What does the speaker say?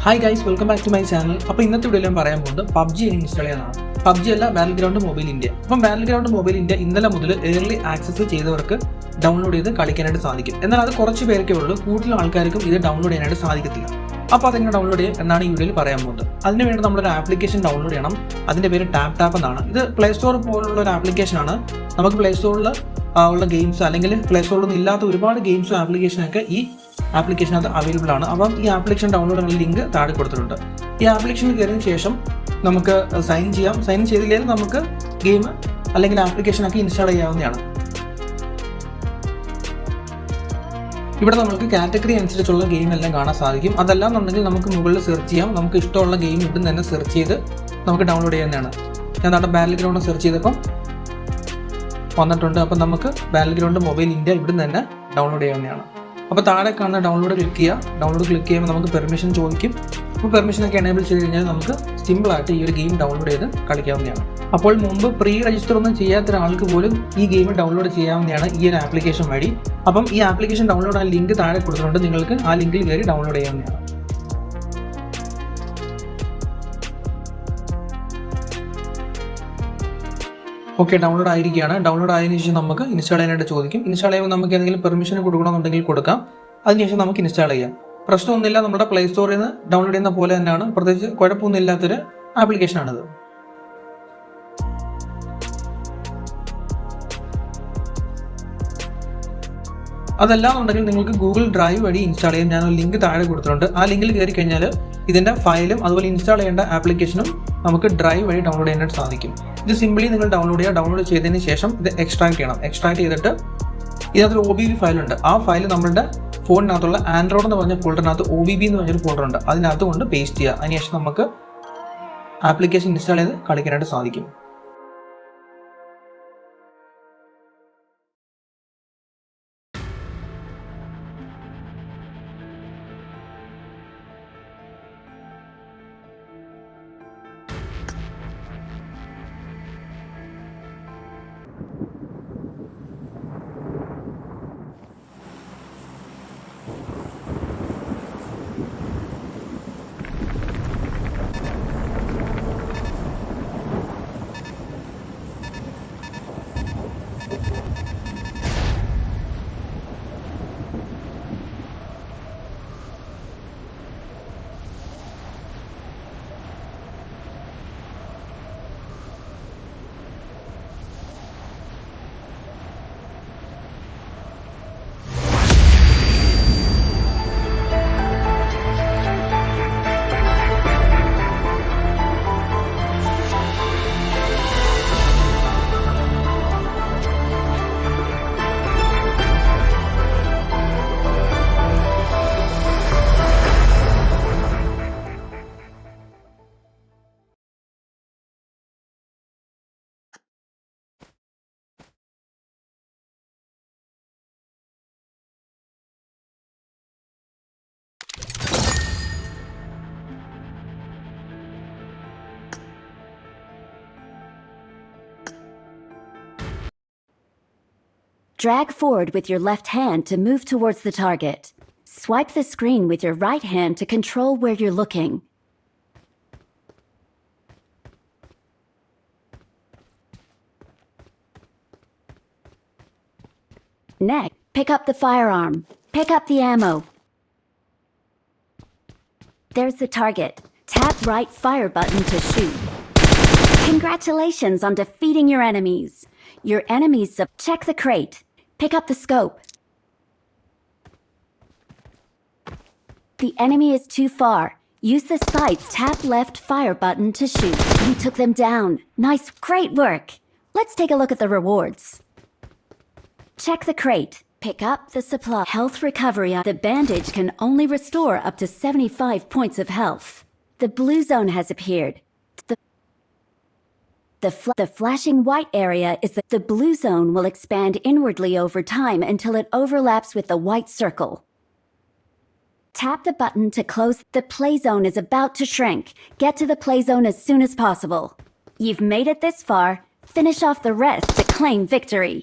Hi guys, welcome back to my channel. അപ്പോൾ ഇന്നത്തെ വീഡിയോയിൽ പറയാൻ പോകുന്നത് PUBG ഇൻസ്റ്റാൾ ചെയ്യാനാണ്. PUBG അല്ല ബാറ്റിൽഗ്രൗണ്ട് മൊബൈൽ ഇന്ത്യ. അപ്പോൾ ബാറ്റിൽഗ്രൗണ്ട് മൊബൈൽ ഇന്ത്യ ഇന്നലെ മുതൽ ഏർലി ആക്സസ് ചെയ്തവർക്ക് ഡൗൺലോഡ് ചെയ്ത് കളിക്കാനായിട്ട് സാധിക്കും. എന്നാൽ അത് കുറച്ച് പേർക്കേ ഉള്ളൂ. കൂടുതൽ ആൾക്കാർക്കും ഇത് ഡൗൺലോഡ് ചെയ്യാനായിട്ട് സാധിക്കത്തില്ല. അപ്പോൾ അതെങ്ങനെ ഡൗൺലോഡ് ചെയ്യും എന്നാണ് ഈ വീഡിയോയിൽ പറയാൻ പോകുന്നത്. അതിനുവേണ്ടി നമ്മളൊരു ആപ്ലിക്കേഷൻ ഡൗൺലോഡ് ചെയ്യണം. അതിൻ്റെ പേര് ടാപ്പ് എന്നാണ്. ഇത് പ്ലേ സ്റ്റോർ പോലുള്ള ഒരു ആപ്ലിക്കേഷനാണ്. നമുക്ക് പ്ലേ സ്റ്റോറിൽ ഉള്ള ഗെയിംസ് അല്ലെങ്കിൽ പ്ലേ സ്റ്റോറിലൊന്നും ഇല്ലാത്ത ഒരുപാട് ഗെയിംസും ആപ്ലിക്കേഷനൊക്കെ ഈ ആപ്ലിക്കേഷനകത്ത് അവൈലബിൾ ആണ്. അപ്പം ഈ ആപ്ലിക്കേഷൻ ഡൗൺലോഡ് ചെയ്യാനുള്ള ലിങ്ക് താഴെ കൊടുത്തിട്ടുണ്ട്. ഈ ആപ്ലിക്കേഷനിൽ കയറിയതിന് ശേഷം നമുക്ക് സൈൻ ചെയ്യാം. സൈൻ ചെയ്തില്ലെങ്കിൽ നമുക്ക് ഗെയിം അല്ലെങ്കിൽ ആപ്ലിക്കേഷനൊക്കെ ഇൻസ്റ്റാൾ ചെയ്യാവുന്നതാണ്. ഇവിടെ നമുക്ക് കാറ്റഗറി അനുസരിച്ചുള്ള ഗെയിം എല്ലാം കാണാൻ സാധിക്കും. അതല്ലാന്നുണ്ടെങ്കിൽ നമുക്ക് മുകളിൽ സെർച്ച് ചെയ്യാം. നമുക്ക് ഇഷ്ടമുള്ള ഗെയിം ഇവിടെ തന്നെ സെർച്ച് ചെയ്ത് നമുക്ക് ഡൗൺലോഡ് ചെയ്യാവുന്നതാണ്. ഞാൻ നമ്മുടെ ബാറ്റിൽഗ്രൗണ്ട് സെർച്ച് ചെയ്തപ്പം വന്നിട്ടുണ്ട്. അപ്പം നമുക്ക് ബാറ്റിൽഗ്രൗണ്ട് മൊബൈൽ ഇന്ത്യ ഇവിടെ തന്നെ ഡൗൺലോഡ് ചെയ്യാവുന്നതാണ്. അപ്പോൾ താഴെ കാണുന്ന ഡൗൺലോഡ് ക്ലിക്ക് ചെയ്യുക. ഡൗൺലോഡ് ക്ലിക്ക് ചെയ്യുമ്പോൾ നമുക്ക് പെർമിഷൻ ചോദിക്കും. അപ്പോൾ പെർമിഷനൊക്കെ എനേബിൾ ചെയ്ത് കഴിഞ്ഞാൽ നമുക്ക് സിമ്പിളായിട്ട് ഈ ഒരു ഗെയിം ഡൗൺലോഡ് ചെയ്ത് കളിക്കാവുന്നതാണ്. അപ്പോൾ മുമ്പ് പ്രീ രജിസ്റ്റർ ഒന്നും ചെയ്യാത്ത ഒരാൾക്ക് പോലും ഈ ഗെയിം ഡൗൺലോഡ് ചെയ്യാവുന്നതാണ് ഈ ഒരു ആപ്ലിക്കേഷൻ വഴി. അപ്പം ഈ ആപ്ലിക്കേഷൻ ഡൗൺലോഡ് ആ ലിങ്ക് താഴെ കൊടുത്തിട്ടുണ്ട്. നിങ്ങൾക്ക് ആ ലിങ്കിൽ കയറി ഡൗൺലോഡ് ചെയ്യാവുന്നതാണ്. ഓക്കെ, ഡൗൺലോഡ് ആയിരിക്കുകയാണ്. ഡൗൺലോഡ് ആയതിനു ശേഷം നമുക്ക് ഇൻസ്റ്റാൾ ചെയ്യാനായിട്ട് ചോദിക്കും. ഇൻസ്റ്റാൾ ചെയ്യുമ്പോൾ നമുക്ക് എന്തെങ്കിലും പെർമിഷൻ കൊടുക്കണമെന്നുണ്ടെങ്കിൽ കൊടുക്കാം. അതിനുശേഷം നമുക്ക് ഇൻസ്റ്റാൾ ചെയ്യാം. പ്രശ്നമൊന്നുമില്ല. നമ്മുടെ പ്ലേ സ്റ്റോറിൽ നിന്ന് ഡൗൺലോഡ് ചെയ്യുന്ന പോലെ തന്നെയാണ്. പ്രത്യേകിച്ച് കുഴപ്പമൊന്നും ഇല്ലാത്തൊരു ആപ്ലിക്കേഷനാണിത്. അതല്ലാന്നുണ്ടെങ്കിൽ നിങ്ങൾക്ക് ഗൂഗിൾ ഡ്രൈവ് വഴി ഇൻസ്റ്റാൾ ചെയ്യാൻ ഞാൻ ലിങ്ക് താഴെ കൊടുത്തിട്ടുണ്ട്. ആ ലിങ്കിൽ കയറി കഴിഞ്ഞാൽ ഇതിൻ്റെ ഫയലും അതുപോലെ ഇൻസ്റ്റാൾ ചെയ്യേണ്ട ആപ്ലിക്കേഷനും നമുക്ക് ഡ്രൈവ് വഴി ഡൗൺലോഡ് ചെയ്യാനായിട്ട് സാധിക്കും. ഇത് സിംപിളി നിങ്ങൾ ഡൗൺലോഡ് ചെയ്യുക. ഡൗൺലോഡ് ചെയ്തതിന് ശേഷം ഇത് എക്സ്ട്രാക്ട് ചെയ്യണം. എക്സ്ട്രാക്ട് ചെയ്തിട്ട് ഇതിനകത്തൊരു OBB ഫയലുണ്ട്. ആ ഫയൽ നമ്മുടെ ഫോണിനകത്തുള്ള ആൻഡ്രോയിഡ് എന്ന് പറഞ്ഞ ഫോൾഡറിനകത്ത് OBB എന്ന് പറഞ്ഞൊരു ഫോൾഡർ ഉണ്ട്. അതിനകത്ത് കൊണ്ട് പേസ്റ്റ് ചെയ്യുക. അതിനുശേഷം നമുക്ക് ആപ്ലിക്കേഷൻ ഇൻസ്റ്റാൾ ചെയ്ത് കളിക്കാനായിട്ട് സാധിക്കും. Drag forward with your left hand to move towards the target. Swipe the screen with your right hand to control where you're looking. Next, pick up the firearm. Pick up the ammo. There's the target. Tap right fire button to shoot. Congratulations on defeating your enemies. Your enemies check the crate. Pick up the scope. The enemy is too far. Use the sights. Tap left fire button to shoot. You took them down. Nice, great work. Let's take a look at the rewards. Check the crate. Pick up the supply. Health recovery. The bandage can only restore up to 75 points of health. The blue zone has appeared. The flashing white area is the blue zone will expand inwardly over time until it overlaps with the white circle. Tap the button to close. The play zone is about to shrink. Get to the play zone as soon as possible. You've made it this far. Finish off the rest to claim victory.